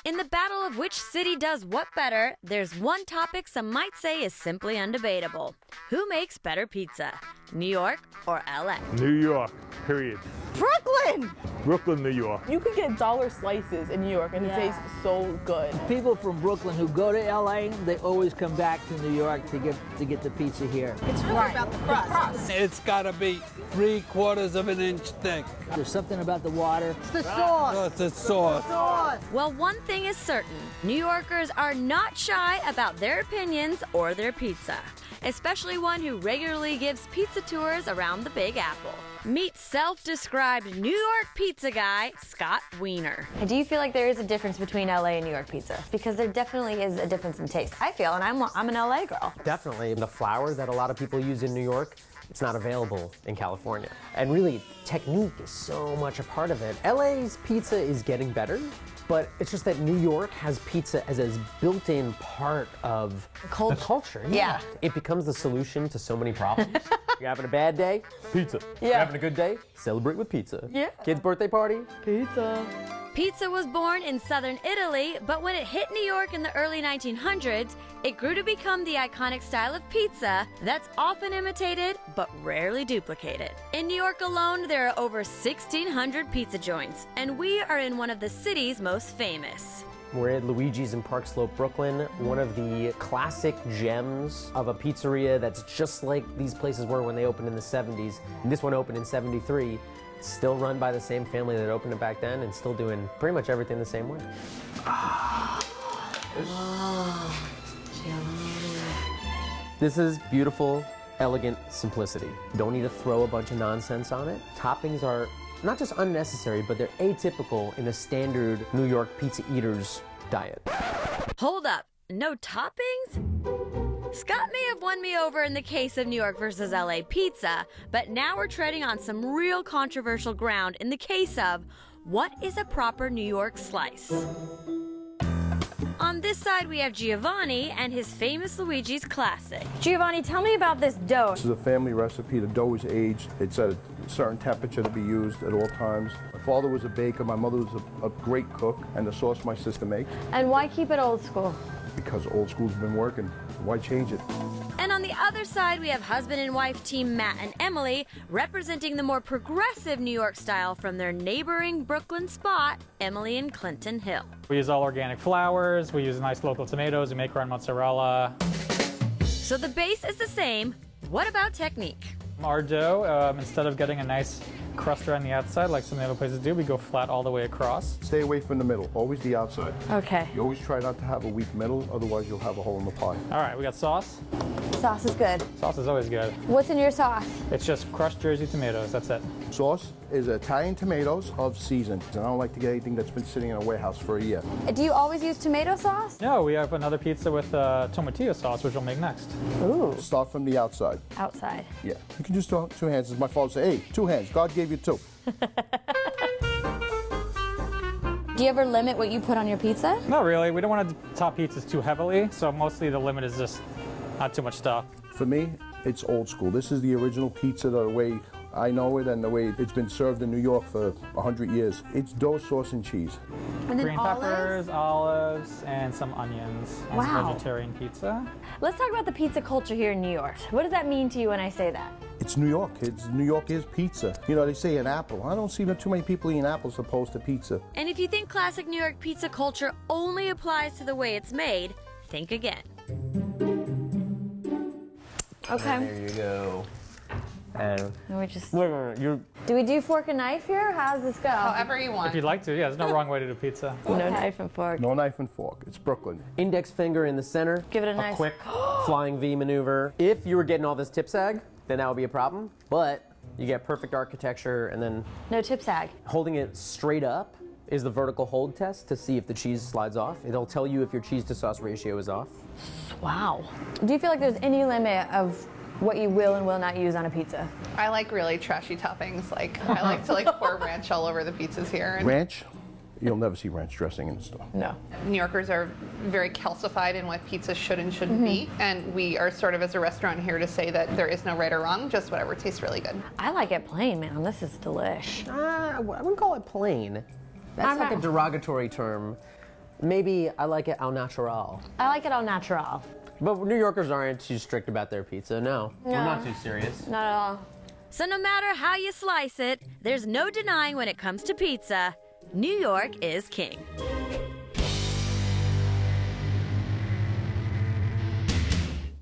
In the battle of which city does what better, there's one topic some might say is simply undebatable. Who makes better pizza, New York or LA? New York, period. Brooklyn! Brooklyn, New York. You could get dollar slices in New York and it tastes so good. People from Brooklyn who go to LA, they always come back to New York to get the pizza here. It's really about the crust. It's gotta be 3/4 of an inch thick. There's something about the water. It's the sauce. Oh, it's the sauce. Well, one thing is certain. New Yorkers are not shy about their opinions or their pizza, especially one who regularly gives pizza tours around the Big Apple. Meet self-described New York pizza guy, Scott Weiner. Do you feel like there is a difference between LA and New York pizza? Because there definitely is a difference in taste. I feel, and I'm an LA girl. Definitely. The flour that a lot of people use in New York, it's not available in California. And really, technique is so much a part of it. LA's pizza is getting better, but it's just that New York has pizza as a built-in part of the culture. Yeah. It becomes the solution to so many problems. You're having a bad day? Pizza. You're having a good day? Celebrate with pizza. Yeah. Kid's birthday party? Pizza. Pizza was born in southern Italy, but when it hit New York in the early 1900s, it grew to become the iconic style of pizza that's often imitated but rarely duplicated. In New York alone, there are over 1,600 pizza joints, and we are in one of the city's most famous. We're at Luigi's in Park Slope, Brooklyn, one of the classic gems of a pizzeria that's just like these places were when they opened in the 70s. And this one opened in 73. Still run by the same family that opened it back then and still doing pretty much everything the same way. This is beautiful, elegant simplicity. Don't need to throw a bunch of nonsense on it. Toppings are not just unnecessary, but they're atypical in a standard New York pizza eater's diet. Hold up, no toppings? Scott may have won me over in the case of New York versus LA pizza, but now we're treading on some real controversial ground in the case of what is a proper New York slice? On this side, we have Giovanni and his famous Luigi's classic. Giovanni, tell me about this dough. This is a family recipe. The dough is aged. It's at a certain temperature to be used at all times. My father was a baker. My mother was a great cook. And the sauce my sister makes. And why keep it old school? Because old school's been working. Why change it? And on the other side, we have husband and wife team Matt and Emily, representing the more progressive New York style from their neighboring Brooklyn spot, Emily and Clinton Hill. We use all organic flours, we use nice local tomatoes, we make our own mozzarella. So the base is the same. What about technique? Our dough, instead of getting a nice crust around the outside like some of the other places do, we go flat all the way across. Stay away from the middle. Always the outside. Okay. You always try not to have a weak middle, otherwise you'll have a hole in the pie. All right, we got sauce. Sauce is good. Sauce is always good. What's in your sauce? It's just crushed Jersey tomatoes, that's it. Sauce is Italian tomatoes of season. And I don't like to get anything that's been sitting in a warehouse for a year. Do you always use tomato sauce? No, we have another pizza with tomatillo sauce, which we'll make next. Ooh. Start from the outside. Outside. Yeah. You can just do two hands. As my father said, hey, 2 hands. God gave you 2. Do you ever limit what you put on your pizza? Not really. We don't want to top pizzas too heavily, so mostly the limit is just not too much stuff. For me, it's old school. This is the original pizza the way I know it and the way it's been served in New York for 100 years. It's dough, sauce, and cheese. And then Green peppers, olives, and some onions. And Wow. some vegetarian pizza. Let's talk about the pizza culture here in New York. What does that mean to you when I say that? It's New York, kids. New York is pizza. You know, they say an apple. I don't see too many people eating apples opposed to pizza. And if you think classic New York pizza culture only applies to the way it's made, think again. Okay. There you go. And We just... you're Do we do fork and knife here? How does this go? However you want. If you'd like to, yeah, there's no wrong way to do pizza. No knife and fork. No knife and fork. It's Brooklyn. index finger in the center. Give it a nice... quick flying V maneuver. If you were getting all this tip sag, then that would be a problem. But you get perfect architecture, and then No tip sag. holding it straight up is the vertical hold test to see if the cheese slides off. It'll tell you if your cheese to sauce ratio is off. Wow. Do you feel like there's any limit of what you will and will not use on a pizza? I like really trashy toppings. Like I like to pour ranch all over the pizzas here. And Ranch? You'll never see ranch dressing in the store. No. New Yorkers are very calcified in what pizza should and shouldn't be. And we are sort of, as a restaurant, here to say that there is no right or wrong, just whatever tastes really good. I like it plain, man. This is delish. I wouldn't call it plain. That's like a derogatory term. Maybe I like it au natural. I like it au natural. But New Yorkers aren't too strict about their pizza, no. We're not too serious. Not at all. So no matter how you slice it, there's no denying when it comes to pizza, New York is king.